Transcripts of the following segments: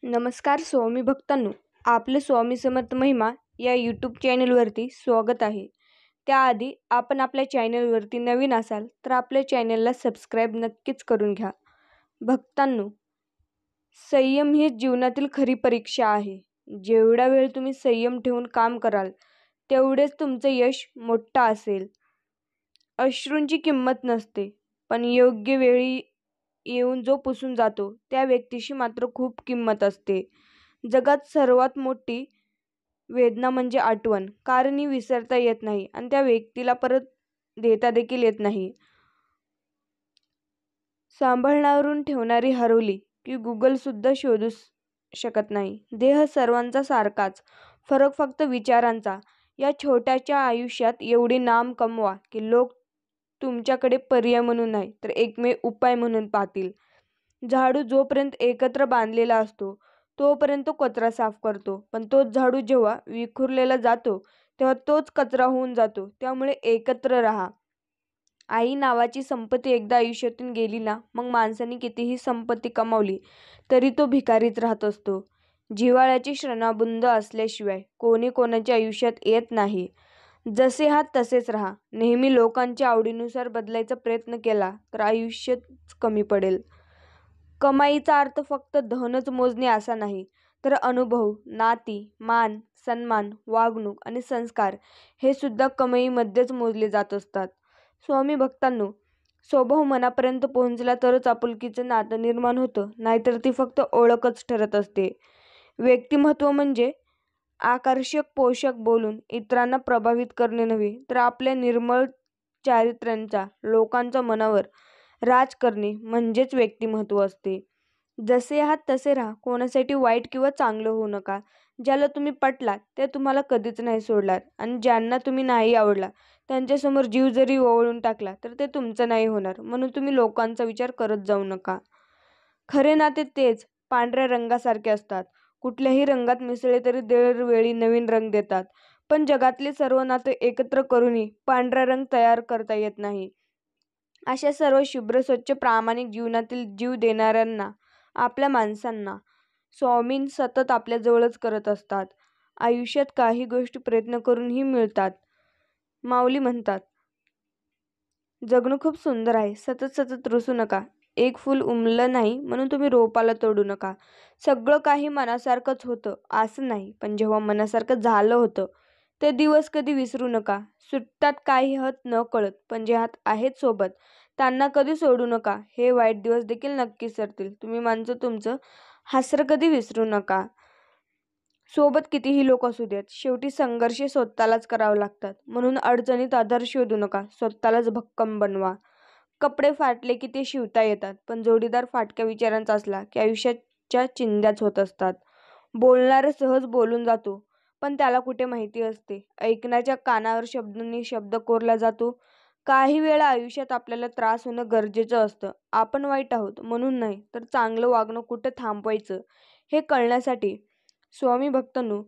नमस्कार स्वामी भक्तांनो, आपलं स्वामी समर्थ महिमा या यूट्यूब चॅनलवरती स्वागत आहे. त्याआधी आपण आपल्या चॅनलवरती नवीन असाल तर आपल्या चॅनलला सबस्क्राईब नक्कीच करून घ्या. भक्तांनो, संयम ही जीवनातील खरी परीक्षा आहे. जेवढा वेळ तुम्ही संयम ठेवून काम कराल तेवढेच तुमचं यश मोठं असेल. अश्रूंची किंमत नसते, पण योग्य वेळी येऊन जो पुसून जातो त्या व्यक्तीशी मात्र खूप किंमत असते. जगात सर्वात मोठी वेदना म्हणजे आठवण, कारण ही विसरता येत नाही आणि त्या व्यक्तीला परत देता देखील येत नाही. सांभाळणारून ठेवणारी हरवली की गुगल सुद्धा शोधू शकत नाही. देह सर्वांचा सारखाच, फरक फक्त विचारांचा. या छोट्याच्या आयुष्यात एवढे नाम कमवा की लोक तुमच्याकडे पर्याय म्हणून नाही तर एकमेव उपाय म्हणून पाहतील. झाडू जोपर्यंत एकत्र बांधलेला असतो तोपर्यंत कचरा साफ करतो, पण तोच झाडू जेव्हा विखुरलेला जातो तेव्हा तोच कचरा होऊन जातो. त्यामुळे एकत्र राहा. आई नावाची संपत्ती एकदा आयुष्यातून गेली ना, मग माणसाने कितीही संपत्ती कमावली तरी तो भिकारीच राहत असतो. जिव्हाळ्याची क्षणबुंद असल्याशिवाय कोणी कोणाच्या आयुष्यात येत नाही. जसे आहात तसेच राहा. नेहमी लोकांच्या आवडीनुसार बदलायचा प्रयत्न केला तर आयुष्यच कमी पडेल. कमाईचा अर्थ फक्त धनच मोजणे असा नाही, तर अनुभव, नाती, मान, सन्मान, वागणूक आणि संस्कार हे सुद्धा कमाईमध्येच मोजले जात असतात. स्वामी भक्तांनो, स्वभाव मनापर्यंत पोहोचला तरच आपुलकीचं नातं निर्माण होतं, नाहीतर ती फक्त ओळखच ठरत असते. व्यक्तिमत्व म्हणजे आकर्षक पोशाख बोलून इतरांना प्रभावित करणे नव्हे, तर आपल्या निर्मळ चारित्र्याचा लोकांच्या मनावर राज करणे म्हणजेच व्यक्तिमत्व असते. जसे आहात तसे राहा. कोणासाठी वाईट किंवा चांगलं होऊ नका. ज्याला तुम्ही पटलात ते तुम्हाला कधीच नाही सोडणार आणि ज्यांना तुम्ही नाही आवडला त्यांच्यासमोर जीव जरी ओवाळून टाकला तर ते तुमचं नाही होणार. म्हणून तुम्ही लोकांचा विचार करत जाऊ नका. खरे नाते तेच पांढऱ्या रंगासारखे असतात. कुठल्याही रंगात मिसळले तरी दरवेळी नवीन रंग देतात, पण जगातले सर्व नाते एकत्र करूनही पांढरा रंग तयार करता येत नाही. अशा सर्व शुभ्र स्वच्छ प्रामाणिक जीवनातील जीव देणाऱ्यांना, आपल्या माणसांना स्वामी सतत आपल्या जवळच करत असतात. आयुष्यात काही गोष्टी प्रयत्न करूनही मिळतात. माऊली म्हणतात, जगणं खूप सुंदर आहे. सतत सतत रुसू नका. एक फूल उमललं नाही म्हणून तुम्ही रोपाला तोडू नका. सगळं काही मनासारखंच होतं असं नाही, पण जेव्हा मनासारखं झालं होतं ते दिवस कधी विसरू नका. सुटतात काही हात न कळत, पण जे हात आहेत सोबत त्यांना कधी सोडू नका. हे वाईट दिवस देखील नक्की सरतील. तुम्ही माणसं तुमचं हास्य कधी विसरू नका. सोबत कितीही लोक असू देत, शेवटी संघर्ष स्वतःलाच करावे लागतात. म्हणून अडचणीत आधार शोधू नका, स्वतःलाच भक्कम बनवा. कपडे फाटले की ते शिवता येतात, पण जोडीदार फाटक्या विचारांचा असला की आयुष्याच्या चिंध्याच होत असतात. बोलणारा सहज बोलून जातो, पण त्याला कुठे माहिती असते ऐकण्याच्या कानावर शब्दांनी शब्द कोरला जातो. काही वेळा आयुष्यात आपल्याला त्रास होणं गरजेचं असतं. आपण वाईट आहोत म्हणून नाही, तर चांगलं वागणं कुठं थांबवायचं हे कळण्यासाठी. स्वामी भक्तांनो,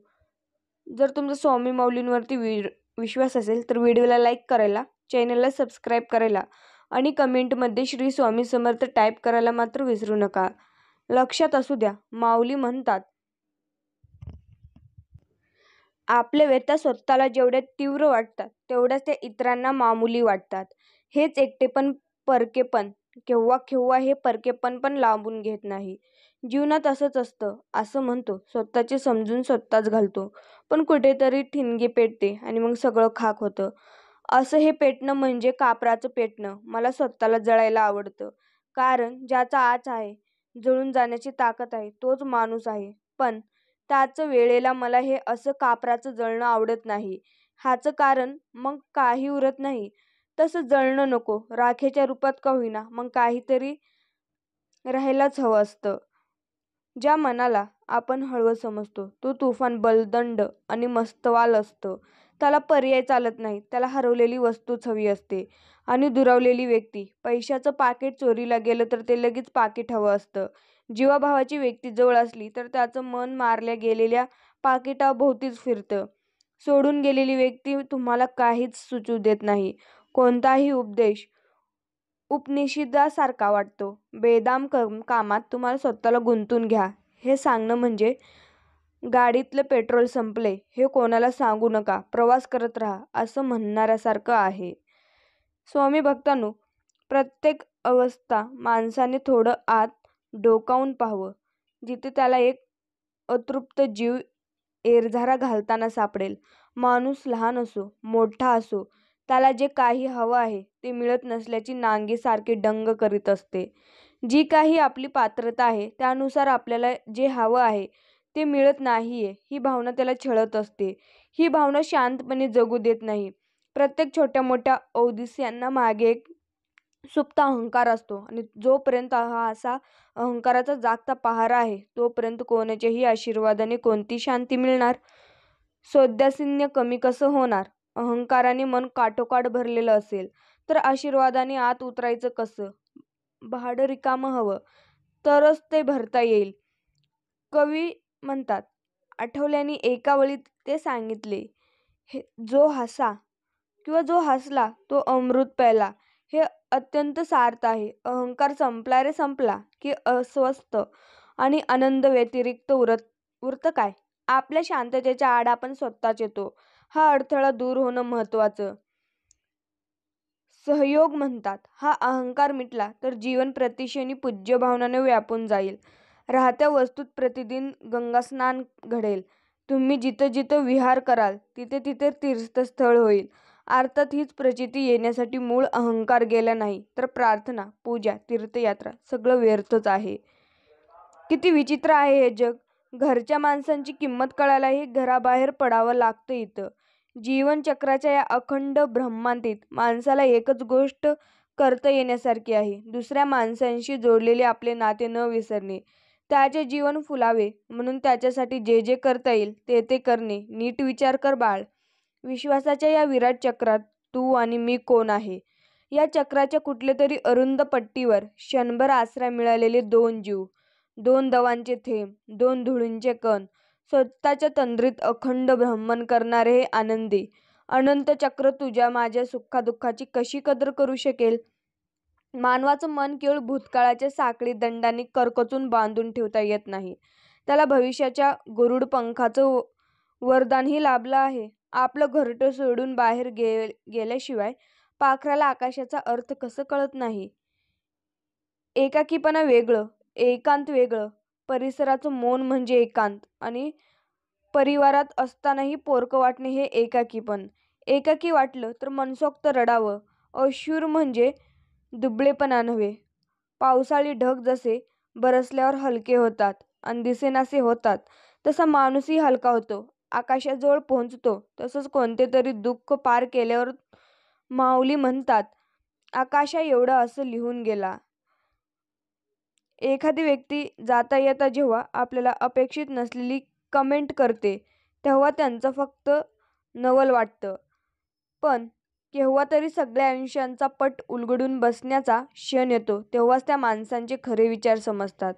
जर तुमचा स्वामी माऊलींवरती विश्वास असेल तर व्हिडिओला लाईक करायला, चॅनलला सबस्क्राईब करायला आणि कमेंटमध्ये श्री स्वामी समर्थ टाईप करायला मात्र विसरू नका. लक्षात असू द्या, माऊली म्हणतात, आपल्या व्यथा स्वतःला जेवढ्या तीव्र वाटतात तेवढ्याच त्या इतरांना मामुली वाटतात. हेच एकटेपण, परकेपण. केव्हा केव्हा हे परकेपण पण लांबून घेत नाही. जीवनात असंच असतं. असं म्हणतो स्वतःचे समजून स्वतःच घालतो, पण कुठेतरी ठिणगी पेटते आणि मग सगळं खाक होतं. असं हे पेटणं म्हणजे कापराचं पेटणं. मला स्वतःला जळायला आवडतं, कारण ज्याचा आच आहे, जळून जाण्याची ताकद आहे, तोच माणूस आहे. पण त्याच वेळेला मला हे असं कापराचं जळणं आवडत नाही. ह्याचं कारण मग काही उरत नाही. तसं जळणं नको. राखेच्या रूपात का होईना, मग काहीतरी राहायलाच हवं असतं. ज्या मनाला आपण हळवं समजतो तो तुफान बलदंड आणि मस्तवाल असतं. त्याला पर्याय चालत नाही. त्याला हरवलेली वस्तूच हवी असते आणि दुरावलेली व्यक्ती. पैशाचं पाकीट चोरीला गेलं तर ते लगेच पाकीट हवं असतं. जीवाभावाची व्यक्ती जवळ असली तर त्याचं मन मारल्या गेलेल्या पाकिटाभोवतीच फिरतं. सोडून गेलेली व्यक्ती तुम्हाला काहीच सुचू देत नाही. कोणताही उपदेश उपनिषदासारखा वाटतो. बेदाम कामात तुम्हाला स्वतःला गुंतून घ्या. हे सांगणं म्हणजे गाडीतलं पेट्रोल संपले हे कोणाला सांगू नका, प्रवास करत राहा असं म्हणणाऱ्यासारखं आहे. स्वामी भक्तांनो, प्रत्येक अवस्था माणसाने थोडं आत डोकावून पाहावं, जिथे त्याला एक अतृप्त जीव एरझारा घालताना सापडेल. माणूस लहान असो मोठा असो, त्याला जे काही हवं आहे ते मिळत नसल्याची नांगीसारखी डंग करीत असते. जी काही आपली पात्रता आहे त्यानुसार आपल्याला जे हवं आहे ते मिळत नाहीये ही भावना त्याला छळत असते. ही भावना शांतपणे जगू देत नाही. प्रत्येक छोट्या मोठ्या औदिस्यांना मागे एक सुप्त अहंकार असतो आणि जोपर्यंत हा असा अहंकाराचा जागता पहारा आहे तोपर्यंत कोणाच्याही आशीर्वादाने कोणती शांती मिळणार? सौदासिन्य कमी कसं होणार? अहंकाराने मन काठोकाठ भरलेलं असेल तर आशीर्वादाने आत उतरायचं कसं? भाडं रिकामं हवं तरच ते भरता येईल. कवी म्हणतात, आठवल्याने एका वळीत ते सांगितले, जो हसला तो अमृत प्याला. हे अत्यंत सार्थ आहे. अहंकार संपला रे संपला की अस्वस्थ आणि आनंद व्यतिरिक्त उरतं काय? आपल्या शांततेच्या आड आपण स्वतःच येतो. हा अडथळा दूर होणं महत्त्वाचं. सहयोग म्हणतात. हा अहंकार मिटला तर जीवन प्रतिक्षणी पूज्य भावनाने व्यापून जाईल. राहत्या वस्तूत प्रतिदिन गंगास्नान घडेल. तुम्ही जिथं जिथं विहार कराल तिथे तिथे तीर्थस्थळ होईल. अर्थात हीच प्रचिती येण्यासाठी मूळ अहंकार गेला नाही तर प्रार्थना, पूजा, तीर्थयात्रा सगळं व्यर्थच आहे. किती विचित्र आहे हे जग. घरच्या माणसांची किंमत कळायलाही घराबाहेर पडावं लागतं इथं. जीवनचक्राच्या या अखंड ब्रह्मांतीत माणसाला एकच गोष्ट करता येण्यासारखी आहे, दुसऱ्या माणसांशी जोडलेले आपले नाते न विसरणे. त्याचे जीवन फुलावे म्हणून त्याच्यासाठी जे जे करता येईल ते ते करणे. नीट विचार कर बाळ. विश्वासाच्या या विराट चक्रात तू आणि मी कोण आहे? या चक्राच्या कुठलेतरी अरुंद पट्टीवर क्षणभर आसरा मिळालेले दोन जीव, दोन दवांचे थेंब, दोन धुळींचे कण, स्वतःच्या तंद्रीत अखंड भ्रमण करणारे हे आनंदी अनंत चक्र तुझ्या माझ्या सुखादुःखाची कशी कदर करू शकेल? मानवाचं मन केवळ भूतकाळाच्या साखळी दंडाने करकचून बांधून ठेवता येत नाही. त्याला भविष्याच्या गरुड पंखाचं वरदानही लाभलं आहे. आपलं घरटं सोडून बाहेर गेल्याशिवाय पाखराला आकाशाचा अर्थ कसं कळत नाही? एकाकीपणा वेगळं, एकांत वेगळं. परिसराचं मौन म्हणजे एकांत आणि परिवारात असतानाही पोरकं वाटणे हे एकाकीपण. एकाकी वाटलं तर मनसोक्त रडावं. अश्रू म्हणजे दुबळेपणा नव्हे. पावसाळी ढग जसे बरसल्यावर हलके होतात आणि दिसेनासे होतात तसा माणूसही हलका होतो, आकाशाजवळ पोहोचतो. तसंच कोणतेतरी दुःख पार केल्यावर माऊली म्हणतात, आकाशा एवढं असं लिहून गेला. एखादी व्यक्ती जाता येता जेव्हा आपल्याला अपेक्षित नसलेली कमेंट करते तेव्हा त्यांचं फक्त नवल वाटतं. पण केव्हा तरी सगळ्या आयुष्यांचा पट उलगडून बसण्याचा क्षण येतो तेव्हाच त्या माणसांचे खरे विचार समजतात.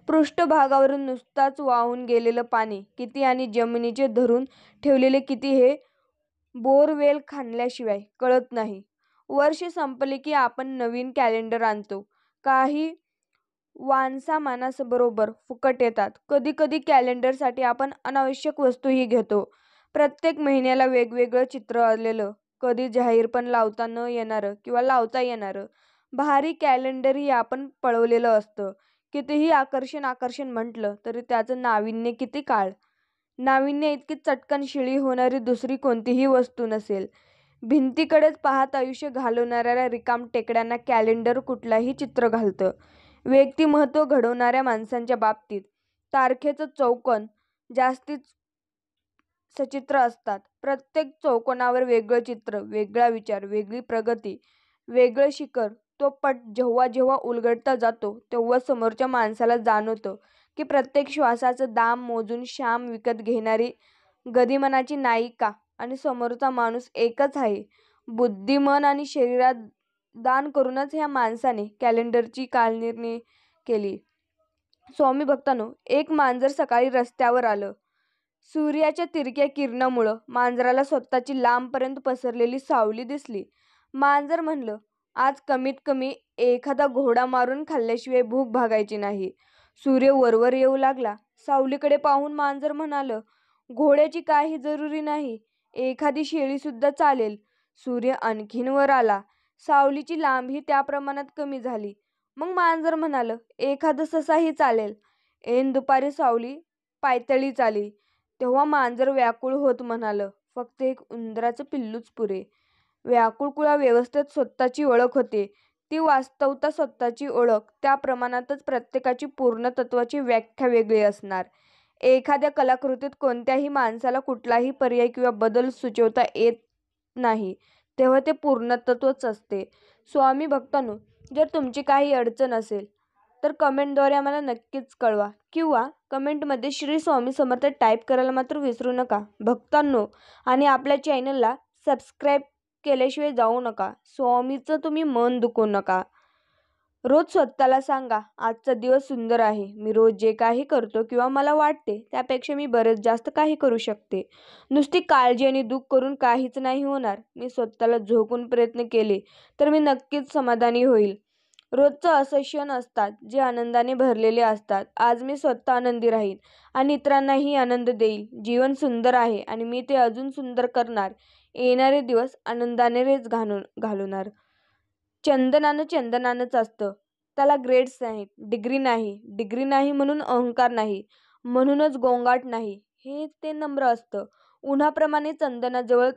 पृष्ठभागावरून नुसताच वाहून गेलेलं पाणी किती आणि जमिनीचे धरून ठेवलेले किती हे बोरवेल खणल्याशिवाय कळत नाही. वर्ष संपले की आपण नवीन कॅलेंडर आणतो. काही वानसामानाबरोबर फुकट येतात. कधी कधी कॅलेंडरसाठी आपण अनावश्यक वस्तूही घेतो. प्रत्येक महिन्याला वेगवेगळं चित्र आलेलं, कधी जाहीर पण लावता न येणारं किंवा लावता येणारं भारी कॅलेंडरही आपण पळवलेलं असतं. कितीही आकर्षण म्हटलं तरी त्याचं नाविन्य किती काळ. नाविन्य इतकी चटकन शिळी होणारी दुसरी कोणतीही वस्तू नसेल. भिंतीकडेच पाहत आयुष्य घालवणाऱ्या रिकाम टेकड्यांना कॅलेंडर कुठलाही चित्र घालतं. व्यक्तिमत्व घडवणाऱ्या माणसांच्या बाबतीत तारखेचं चौकोन जास्तीच सचित्र असतात. प्रत्येक चौकोनावर वेगळं चित्र, वेगळा विचार, वेगळी प्रगती, वेगळं शिखर. तो पट जेव्हा जेव्हा उलगडता जातो तेव्हा समोरच्या माणसाला जाणवतं की प्रत्येक श्वासाचं दाम मोजून श्याम विकत घेणारी गदिमनाची नायिका आणि समोरचा माणूस एकच आहे. बुद्धी, मन आणि शरीरात दान करूनच ह्या माणसाने कॅलेंडरची काळनिर्णी केली. स्वामी भक्तांनो, एक मांजर सकाळी रस्त्यावर आलं. सूर्याच्या तिरक्या किरणामुळं मांजराला स्वतःची लांबपर्यंत पसरलेली सावली दिसली. मांजर म्हणलं, आज कमीत कमी एखादा घोडा मारून खाल्ल्याशिवाय भूक भागायची नाही. सूर्य वरवर येऊ लागला. सावलीकडे पाहून मांजर म्हणालं, घोड्याची काही जरुरी नाही, एखादी शेळी सुद्धा चालेल. सूर्य आणखीन वर आला. सावलीची लांबी त्या प्रमाणात कमी झाली. मग मांजर म्हणालं, एखादा ससाही चालेल. ऐन दुपारी सावली पायतळीच आली. तेव्हा मांजर व्याकुळ होत म्हणालं, फक्त एक उंदराचं पिल्लूच पुरे. व्याकुळकुळा व्यवस्थेत स्वतःची ओळख होते. ती वास्तवता स्वतःची ओळख. त्या प्रमाणातच प्रत्येकाची पूर्णतत्त्वाची व्याख्या वेगळी असणार. एखाद्या कलाकृतीत कोणत्याही माणसाला कुठलाही पर्याय किंवा बदल सुचवता येत नाही, तेव्हा ते पूर्णतत्त्वच असते. स्वामी भक्तांनो, जर तुमची काही अडचण असेल तर कमेंटद्वारे आम्हाला नक्कीच कळवा किंवा कमेंटमध्ये श्री स्वामी समर्थ टाईप करायला मात्र विसरू नका. भक्तांनो, आणि आपल्या चॅनलला सबस्क्राईब केल्याशिवाय जाऊ नका. स्वामीचं तुम्ही मन दुखवू नका. रोज स्वतःला सांगा, आजचा दिवस सुंदर आहे. मी रोज जे काही करतो किंवा मला वाटते त्यापेक्षा मी बरेच जास्त काही करू शकते. नुसती काळजी आणि दुःख करून काहीच नाही होणार. मी स्वतःला झोकून प्रयत्न केले तर मी नक्कीच समाधानी होईल. रोजचं असे क्षण असतात जे आनंदाने भरलेले असतात. आज मी स्वतः आनंदी राहीन आणि इतरांनाही आनंद देईल. जीवन सुंदर आहे आणि मी ते अजून सुंदर करणार. येणारे दिवस आनंदानेच घालवणार. चंदनानं चंदनानंच असतं. त्याला ग्रेड्स नाहीत, डिग्री नाही म्हणून अहंकार नाही, म्हणूनच गोंगाट नाही. हे ते नम्र असतं. उन्हाप्रमाणे चंदनाजवळ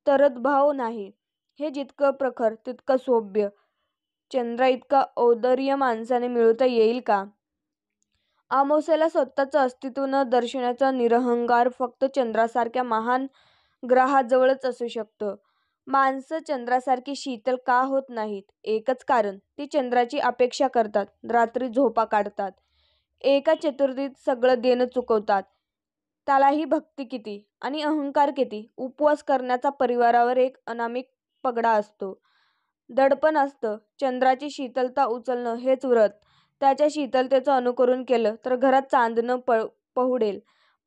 तरतभाव नाही. हे जितकं प्रखर तितकं सौम्य. चंद्राइतका औदार्य माणसाने मिळवता येईल का? अमावास्येला स्वतःचं अस्तित्व न दर्शवण्याचा निरहंकार फक्त चंद्रासारख्या महान ग्रहाजवळच असू शकतं. माणसं चंद्रासारखी शीतल का होत नाहीत? एकच कारण, ती चंद्राची अपेक्षा करतात, रात्री झोपा काढतात, एका चतुर्थीत सगळं देणं चुकवतात. त्यालाही भक्ती किती आणि अहंकार किती. उपवास करण्याचा परिवारावर एक अनामिक पगडा असतो, दडपण असतं. चंद्राची शीतलता उचलणं हेच व्रत. त्याच्या शीतलतेचं अनुकरण केलं तर घरात चांदणं पहुडेल.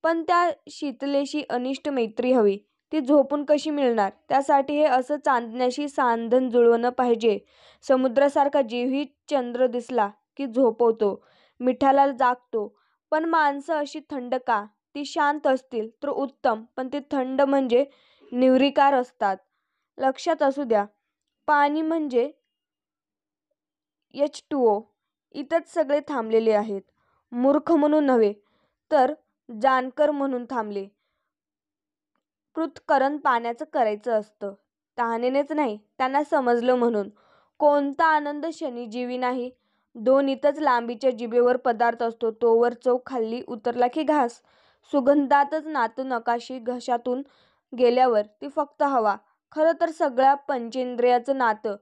पण त्या शीतलेशी अनिष्ट मैत्री हवी. ती झोपून कशी मिळणार? त्यासाठी हे असं चांदण्याशी सांधन जुळवणं पाहिजे. समुद्रासारखा जीवही चंद्र दिसला की झोपवतो, मिठाला जागतो. पण माणसं अशी थंड का? ती शांत असतील तर उत्तम, पण ती थंड म्हणजे निर्विकार असतात. लक्षात असू द्या, पाणी म्हणजे H2O. इथंच सगळे थांबलेले आहेत. मूर्ख म्हणून नव्हे तर जाणकार म्हणून थांबले. पृथक्करण पाण्याचं करायचं असतं, तहानेनेच नाही, त्यांना समजलं म्हणून. कोणता आनंद क्षणिजीवी नाही. दोन्हीतच लांबीच्या जिभेवर पदार्थ असतो, तोवर चव खाल्ली उतरला की घास. सुगंधातच नातं नकाशी घशातून गेल्यावर ती फक्त हवा. खरं तर सगळ्या पंचेंद्रियाचं नातं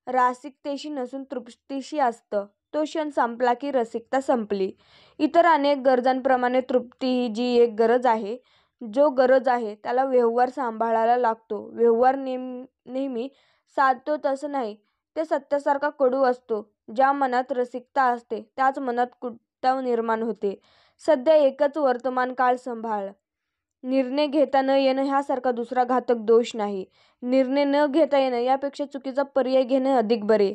रासिकतेशी नसून तृप्तीशी असतं. तो क्षण संपला की रसिकता संपली. इतर अनेक गरजांप्रमाणे तृप्ती ही जी एक गरज आहे, जो गरज आहे त्याला व्यवहार सांभाळायला लागतो. व्यवहार नेहमी साधतो तसं नाही, ते सत्यासारखा कडू असतो. ज्या मनात रसिकता असते त्याच मनात कुटता निर्माण होते. सध्या एकच वर्तमान काळ सांभाळ. निर्णय घेता न येणं ह्यासारखा दुसरा घातक दोष नाही. निर्णय न घेता येणं यापेक्षा चुकीचा पर्याय घेणं अधिक बरे.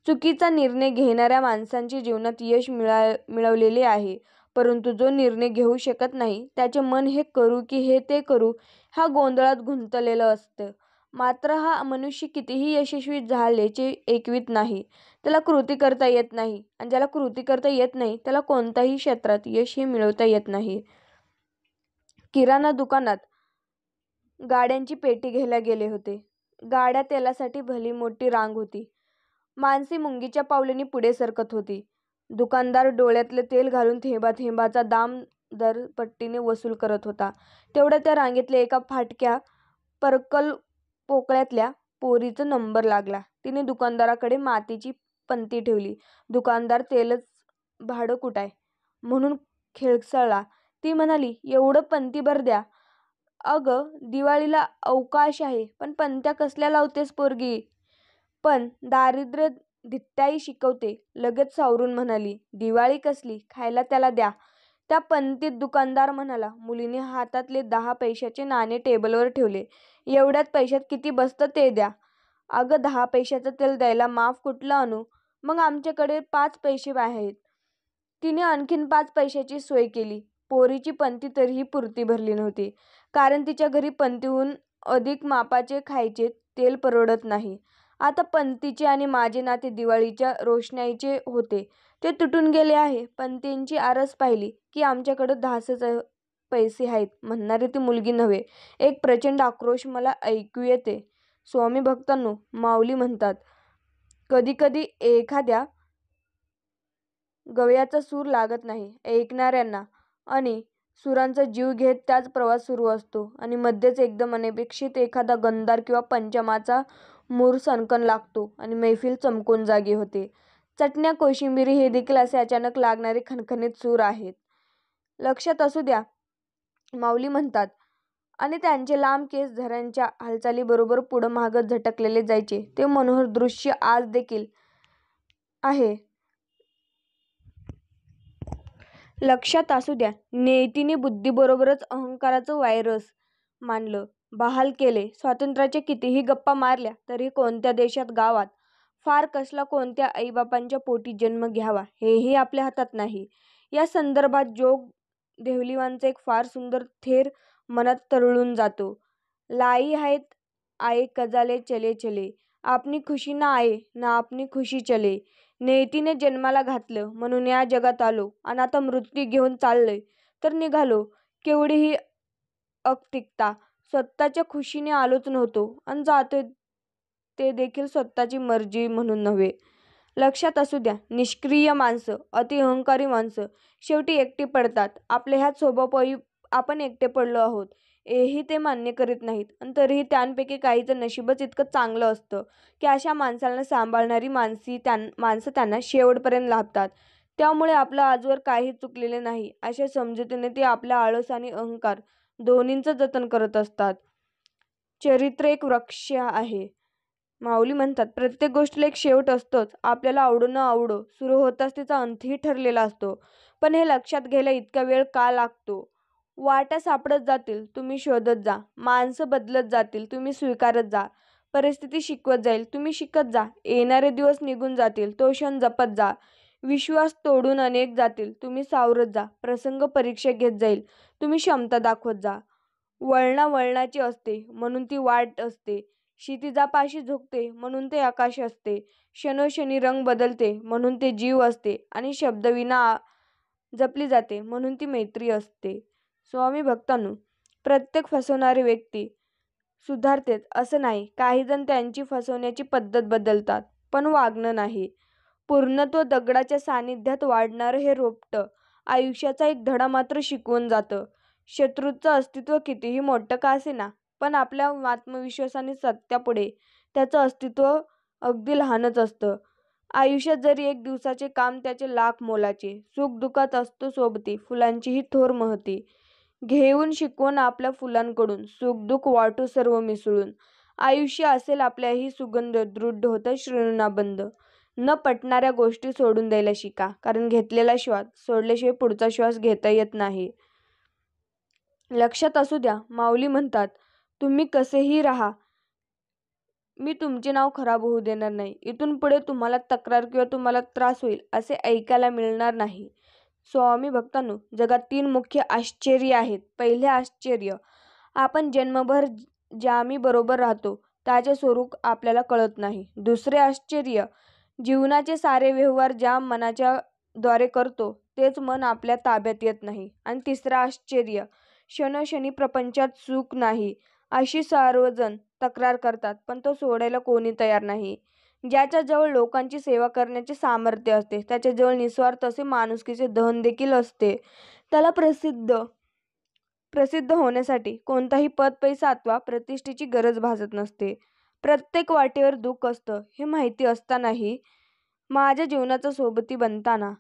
चुकीचा निर्णय घेणाऱ्या माणसांच्या जीवनात यश मिळवलेले आहे, परंतु जो निर्णय घेऊ शकत नाही त्याचे मन हे करू की ते करू ह्या गोंधळात गुंतलेलं असतं. मात्र हा मनुष्य कितीही यशस्वी झाल्याचे ऐकवीत नाही. त्याला कृती करता येत नाही, आणि ज्याला कृती करता येत नाही त्याला कोणत्याही क्षेत्रात यश हे मिळवता येत नाही. किराणा दुकानात गाड्यांची पेटी घ्यायला गेले होते. गाड्या तेलासाठी भली मोठी रांग होती. माणसे मुंगीच्या पावलांनी पुढे सरकत होती. दुकानदार डोळ्यातले तेल घालून थेंबाथेंबाचा दाम दरपट्टीने वसूल करत होता. तेवढ्यात त्या रांगेतल्या एका फाटक्या पर्कल पोकळ्यातल्या पोरीचा नंबर लागला. तिने दुकानदाराकडे मातीची पंती ठेवली. दुकानदार तेलच भाडं कुठाय म्हणून खेळसळला. ती म्हणाली, एवढं पंतीभर द्या. अगं, दिवाळीला अवकाश आहे, पण पंत्या कसल्या लावतेस पोरगी? पण दारिद्र्य धिट्टाई शिकवते. लगेच सावरून म्हणाली, दिवाळी कसली, खायला त्याला द्या. त्या पंतीत दुकानदार म्हणाला. मुलीने हातातले 10 पैशाचे नाणे टेबलवर ठेवले. एवढ्यात पैशात किती बसतं ते द्या. अगं, 10 पैशाचं तेल द्यायला माफ कुठलं आणू? मग आमच्याकडे 5 पैसे आहेत. तिने आणखीन 5 पैशाची सोय केली. पोरीची पंथी तरीही पुरती भरली नव्हती, कारण तिच्या घरी पंथीहून अधिक मापाचे खायचे तेल परवडत नाही. आता पंथीचे आणि माझे नाते दिवाळीच्या रोषणाईचे होते, ते तुटून गेले आहे. पंथींची आरस पाहिली की आमच्याकडं 10 पैसे आहेत म्हणणारी ती मुलगी नव्हे. एक प्रचंड आक्रोश मला ऐकू येते. स्वामी भक्तांनो, माऊली म्हणतात, कधी कधी एखाद्या गवयाचा सूर लागत नाही ऐकणाऱ्यांना आणि सुरांचा जीव घेत त्याच प्रवास सुरू असतो आणि मध्येच एकदम अनपेक्षित एखादा गंधार किंवा पंचमाचा मूर सणकण लागतो आणि मैफिल चमकून जागी होते. चटण्या कोशिंबिरी हे देखील असे अचानक लागणारे खणखणीत सूर आहेत. लक्षात असू द्या, माऊली म्हणतात. आणि त्यांचे लांब केस झऱ्यांच्या हालचालीबरोबर पुढं मागं झटकलेले जायचे. ते मनोहर दृश्य आज देखील आहे. लक्षात असू द्या, नियतीने बुद्धीबरोबरच अहंकाराचं व्हायरस मांडलं, बहाल केले. स्वातंत्र्याच्या कितीही गप्पा मारल्या तरी कोणत्या देशात, गावात, फार कसला कोणत्या आईबापांच्या पोटी जन्म घ्यावा हेही आपल्या हातात नाही. या संदर्भात जोग देहलवीवांचा एक फार सुंदर थेर मनात तरळून जातो. लाई आहेत आये कजाले चले चले, आपनी खुशी ना आये ना आपनी खुशी चले. नियतीने जन्माला घातलं म्हणून या जगात आलो आणि आता मृत्यू घेऊन चाललोय तर निघालो. केवढी ही अकतिकता! स्वतःच्या खुशीने आलोच नव्हतो आणि जातोय ते देखील स्वतःची मर्जी म्हणून नव्हे. लक्षात असू द्या, निष्क्रिय माणसं, अतिअहंकारी माणसं शेवटी एकटी पडतात. आपल्या ह्याच स्वभावापोटी आपण एकटे पडलो आहोत हेही ते मान्य करीत नाहीत. आणि तरीही त्यांपैकी काहींचं नशीबच इतकं चांगलं असतं की अशा माणसांना सांभाळणारी माणसं त्यांना शेवटपर्यंत लाभतात. त्यामुळे आपलं आजवर काही चुकलेलं नाही अशा समजुतीने ते आपला आळस आणि अहंकार दोन्हींचं जतन करत असतात. चरित्र एक वृक्ष आहे. माऊली म्हणतात, प्रत्येक गोष्टीला एक शेवट असतोच. आपल्याला आवडो न आवडो, सुरू होताच तिचा अंतही ठरलेला असतो. पण हे लक्षात घ्यायला इतका वेळ का लागतो? वाटा सापडत जातील, तुम्ही शोधत जा. माणसं बदलत जातील, तुम्ही स्वीकारत जा. परिस्थिती शिकवत जाईल, तुम्ही शिकत जा. येणारे दिवस निघून जातील, तो क्षण जपत जा. विश्वास तोडून अनेक जातील, तुम्ही सावरत जा. प्रसंग परीक्षा घेत जाईल, तुम्ही क्षमता दाखवत जा. वळणा वळणाची असते म्हणून ती वाट असते. क्षितिजापाशी झुकते म्हणून ते आकाश असते. क्षणोक्षणी रंग बदलते म्हणून ते जीव असते आणि शब्दविना जपली जाते म्हणून ती मैत्री असते. स्वामी भक्तांनो, प्रत्येक फसवणारी व्यक्ती सुधारतेच असं नाही. काही जण त्यांची फसवण्याची पद्धत बदलतात, पण वागणं नाही. पूर्णत्व दगडाच्या सानिध्यात वाढणारं हे रोपटं आयुष्याचा एक धडा मात्र शिकवून जातं. शत्रूचं अस्तित्व कितीही मोठं का असेना, पण आपल्या आत्मविश्वास आणि सत्यापुढे त्याचं अस्तित्व अगदी लहानच असतं. आयुष्यात जरी एक दिवसाचे काम त्याचे लाख मोलाचे. सुखदुःखात असतो सोबती फुलांचीही थोर महती. घेऊन शिकवण आपल्या फुलांकडून, सुखदुःख वाटू सर्व मिसळून. आयुष्य असेल आपल्याही सुगंध, दृढ होतं श्रेणूंना न पटणाऱ्या गोष्टी सोडून द्यायला शिका, कारण घेतलेला श्वास सोडल्याशिवाय पुढचा श्वास घेता येत नाही. लक्षात असू द्या, माऊली म्हणतात, तुम्ही कसेही राहा, मी तुमचे नाव खराब होऊ देणार नाही. इथून पुढे तुम्हाला तक्रार किंवा तुम्हाला त्रास होईल असे ऐकायला मिळणार नाही. स्वामी भक्तांनो, जगात 3 मुख्य आश्चर्य आहेत. पहिले आश्चर्य, आपण जन्मभर ज्यामीबरोबर राहतो त्याचे स्वरूप आपल्याला कळत नाही. दुसरे आश्चर्य, जीवनाचे सारे व्यवहार ज्या मनाच्या द्वारे करतो तेच मन आपल्या ताब्यात येत नाही. आणि तिसरं आश्चर्य, क्षणोक्षणी प्रपंचात सुख नाही अशी सर्वजण तक्रार करतात, पण तो सोडायला कोणी तयार नाही. ज्याच्याजवळ लोकांची सेवा करण्याचे सामर्थ्य असते, त्याच्याजवळ निस्वार्थ असे माणुसकीचे दहन देखील असते. त्याला प्रसिद्ध होण्यासाठी कोणताही पद, पैसा अथवा प्रतिष्ठेची गरज भासत नसते. प्रत्येक वाटेवर दुःख असतं हे माहिती असतानाही माझ्या जीवनाचा सोबती बनताना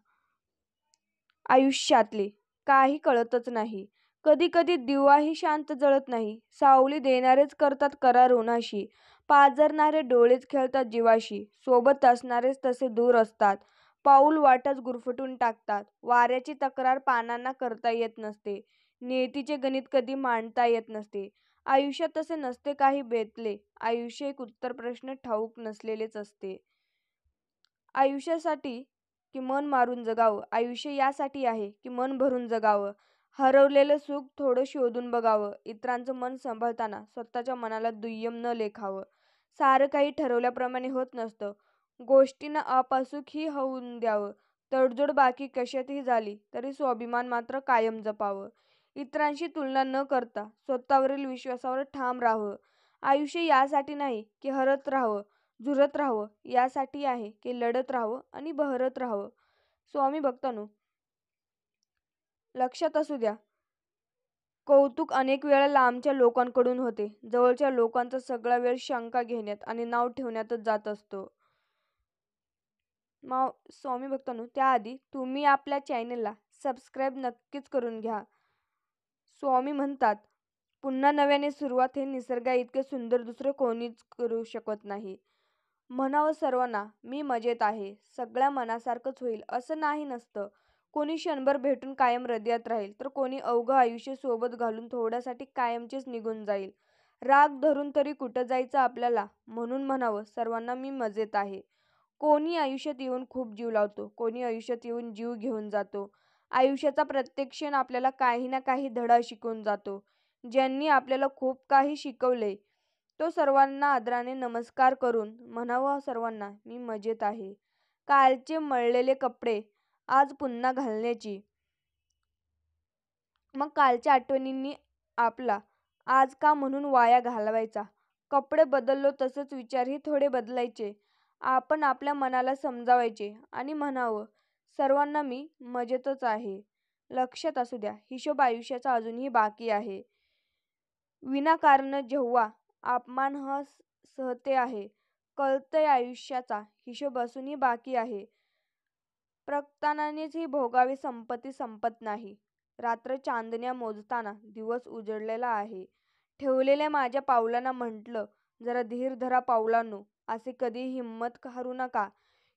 आयुष्यातले काही कळतच नाही. कधी कधी दिवाही शांत जळत नाही. सावली देणारेच करतात करार उन्हाशी, पाजरणारे डोळेच खेळतात जीवाशी. सोबत असणारेच तसे दूर असतात, पाऊल वाटच गुरफटून टाकतात. वाऱ्याची तक्रार पानांना करता येत नसते, नियतीचे गणित कधी मांडता येत नसते. आयुष्यात तसे नसते काही बेतले. आयुष्य एक उत्तर प्रश्न ठाऊक नसलेलेच असते. आयुष्यासाठी की मन मारून जगावं. आयुष्य यासाठी आहे की मन भरून जगावं. हरवलेलं सुख थोडं शोधून बघावं. इतरांचं मन सांभाळताना स्वतःच्या मनाला दुय्यम न लेखावं. सारं काही ठरवल्याप्रमाणे होत नसतं. गोष्टींना अपासुखही होऊन द्यावं. तडजोड बाकी कशातही झाली तरी स्वाभिमान मात्र कायम जपावं. इतरांशी तुलना न करता स्वतःवरील विश्वासावर ठाम राहावं. आयुष्य यासाठी नाही की हरत राहावं, झुरत राहावं. यासाठी आहे की लढत राहावं आणि बहरत राहावं. स्वामी भक्तांनो, लक्षात असू द्या, कौतुक अनेक वेळा लांबच्या लोकांकडून होते. जवळच्या लोकांचा सगळा वेळ शंका घेण्यात आणि नाव ठेवण्यातच जात असतो. स्वामी भक्तांनो, त्याआधी तुम्ही आपल्या चॅनेलला सबस्क्राईब नक्कीच करून घ्या. स्वामी म्हणतात, पुन्हा नव्याने सुरुवात हे निसर्गाइतके सुंदर दुसरे कोणीच करू शकत नाही. म्हणावं सर्वांना, मी मजेत आहे, सगळ्या मनासारखंच होईल असं नाही नसतं. कोणी क्षणभर भेटून कायम हृदयात राहील, तर कोणी अवघं आयुष्य सोबत घालून थोड्यासाठी कायमचेच निघून जाईल. राग धरून तरी कुठं जायचं आपल्याला, म्हणून म्हणावं सर्वांना, मी मजेत आहे. कोणी आयुष्यात येऊन खूप जीव लावतो, कोणी आयुष्यात येऊन जीव घेऊन जातो. आयुष्याचा प्रत्येक क्षण आपल्याला काही ना काही धडा शिकवून जातो. ज्यांनी आपल्याला खूप काही शिकवले, तो सर्वांना आदराने नमस्कार करून म्हणावं सर्वांना, मी मजेत आहे. कालचे मळलेले कपडे आज पुन्हा घालण्याची, मग कालच्या आठवणींनी आपला आज का म्हणून वाया घालवायचा. कपडे बदललो तसंच विचारही थोडे बदलायचे. आपण आपल्या मनाला समजावायचे आणि म्हणावं सर्वांना, मी मजेतच आहे. लक्षात असू द्या, हिशोब आयुष्याचा अजूनही बाकी आहे. विनाकारण जेव्हा अपमान सहते आहे, कळतंय आयुष्याचा हिशोब अजूनही बाकी आहे. प्रयत्नानेच ही भोगावी संपत्ती संपत नाही. रात्र चांदण्या मोजताना दिवस उजळलेला आहे. ठेवलेल्या माझ्या पावलांना म्हटलं, जरा धीर धरा पावलांनो, असे कधी हिंमत हरू नका.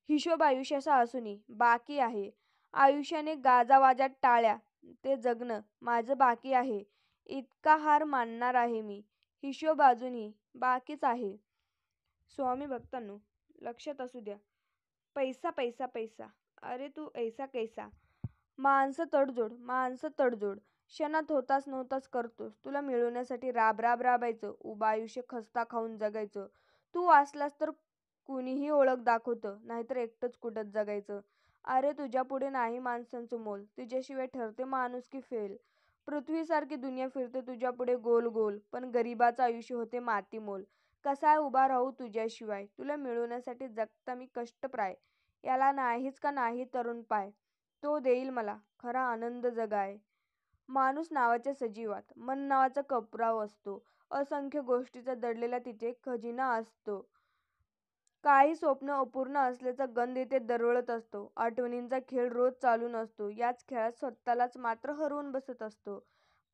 हिशोब आयुष्याचा असूनही बाकी आहे. आयुष्याने गाजावाजात टाळ्या ते जगणं माझं बाकी आहे. इतका हार मानणार आहे मी. हिशोब अजूनही बाकीच आहे. स्वामी भक्तांनो, लक्षात असू द्या, पैसा पैसा पैसा, अरे तू ऐसा कैसा. माणसं तडजोड क्षणात होताच नव्हताच करतोस. तुला मिळवण्यासाठी राब राबायचं, उभं आयुष्य खस्ता खाऊन जगायचं. तू वाचलास तर कुणीही ओळख दाखवतं, नाहीतर एकटंच कुठंच जगायचं. अरे तुझ्या पुढे नाही माणसांचं मोल, तुझ्याशिवाय ठरते माणुसकी फेल. पृथ्वीसारखी दुनिया फिरते तुझ्या पुढे गोल गोल, पण गरिबाचं आयुष्य होते मातीमोल. कसा उभा राहू तुझ्याशिवाय, तुला मिळवण्यासाठी जगता मी कष्टप्राय. याला नाहीच का नाही तरुण पाय, तो देईल मला खरा आनंद जगाय. माणूस नावाच्या सजीवात मन नावाचा कपराव असतो. असंख्य गोष्टीचा दडलेला तिथे खजिना असतो. काही स्वप्न अपूर्ण असल्याचा गंध इथे दरवळत असतो. आठवणींचा खेळ रोज चालून असतो. याच खेळात स्वतःलाच मात्र हरवून बसत असतो.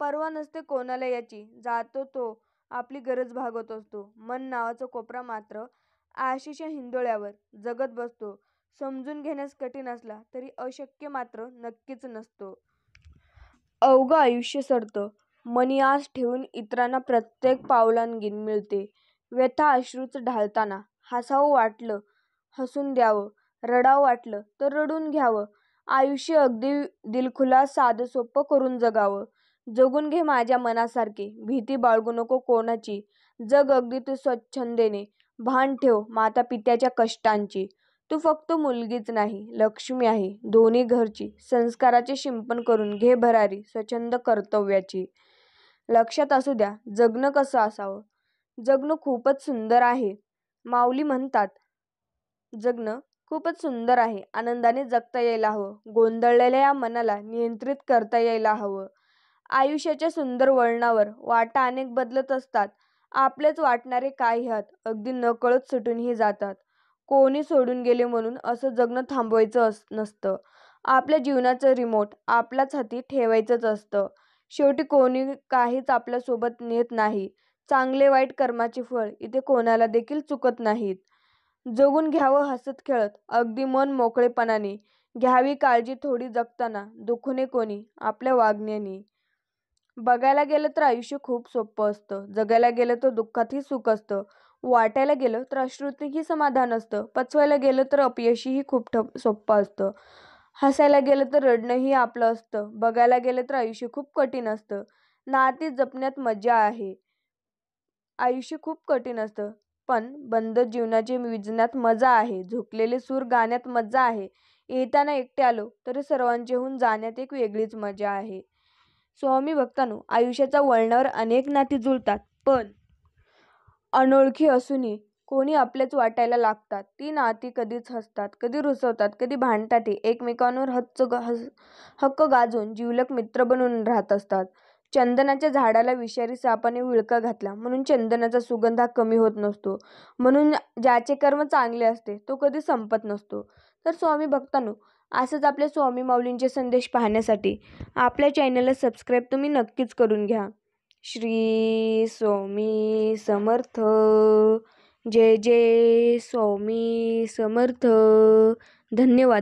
पर्वा नसते कोणाला याची, जातो तो आपली गरज भागवत असतो. मन नावाचा कोपरा मात्र आशेच्या हिंदोळ्यावर जगत बसतो. समजून घेण्यास कठीण असला तरी अशक्य मात्र नक्कीच नसतो. अवघं आयुष्य सरतं. मनी आस ठेवून इतरांना प्रत्येक पावलांगी मिळते. व्यथा अश्रूच ढाळताना हसावं वाटलं हसून द्यावं, रडावं वाटलं तर रडून घ्यावं. आयुष्य अगदी दिलखुलास साधं सोपं करून जगावं. जगून घे माझ्या मनासारखे, भीती बाळगू नको कोणाची. जग अगदी तू स्वच्छंदेने, भान ठेव माता पित्याच्या कष्टांची. तू फक्त मुलगीच नाही, लक्ष्मी आहे दोन्ही घरची. संस्काराचे शिंपण करून घे भरारी स्वच्छंद कर्तव्याची. लक्षात असू द्या, जगणं कसं असावं. जगणं खूपच सुंदर आहे. माऊली म्हणतात, जगणं खूपच सुंदर आहे. आनंदाने जगता यायला हवं. गोंधळलेल्या या मनाला नियंत्रित करता यायला हवं. आयुष्याच्या सुंदर वळणावर वाटा अनेक बदलत असतात. आपलेच वाटणारे काही हात अगदी नकळत सुटूनही जातात. कोणी सोडून गेले म्हणून असं जगणं थांबवायचं नसतं. आपल्या जीवनाचं रिमोट आपल्याच हाती ठेवायचंच असतं. शेवटी कोणी काहीच आपल्यासोबत नेत नाही. चांगले वाईट कर्माचे फळ इथे कोणाला देखील चुकत नाहीत. जगून घ्यावं हसत खेळत, अगदी मन मोकळेपणाने. घ्यावी काळजी थोडी जगताना, दुखू नये कोणी आपल्या वागण्याने. बघायला गेलं तर आयुष्य खूप सोपं असतं. जगायला गेलं तर दुःखातही सुख असतं. वाटायला गेलं तर अश्रूतही समाधान असतं, पचवायला गेलं तर अपयशही खूप सोपं असतं, हसायला गेलं तर रडणंही आपलं असतं, बघायला गेलं तर आयुष्य खूप कठीण असतं. नाती जपण्यात मजा आहे. आयुष्य खूप कठीण असतं, पण बंद जीवनाचे विजण्यात मजा आहे. झुकलेले सूर गाण्यात मजा आहे. येताना एकटे आलो तरी सर्वांचेहून जाण्यात एक वेगळीच मजा आहे. स्वामी भक्तांनो, आयुष्याच्या वळणावर अनेक नाती जुळतात, पण अनोळखी असूनही कोणी आपलेच वाटायला लागतात. ती नाती कधीच हसतात, कधी रुसवतात, कधी भांडतातही. एकमेकांवर हक्क गाजवून जिवलग मित्र बनून राहत असतात. चंदनाच्या झाडाला विषारी सापाने विळखा घातला म्हणून चंदनाचा सुगंध हा कमी होत नसतो. म्हणून ज्याचे कर्म चांगले असते तो कधी संपत नसतो. तर स्वामी भक्तांनो, असंच आपल्या स्वामी माऊलींचे संदेश पाहण्यासाठी आपल्या चॅनलला सबस्क्राईब तुम्ही नक्कीच करून घ्या. श्री स्वामी समर्थ. जय जय स्वामी समर्थ. धन्यवाद.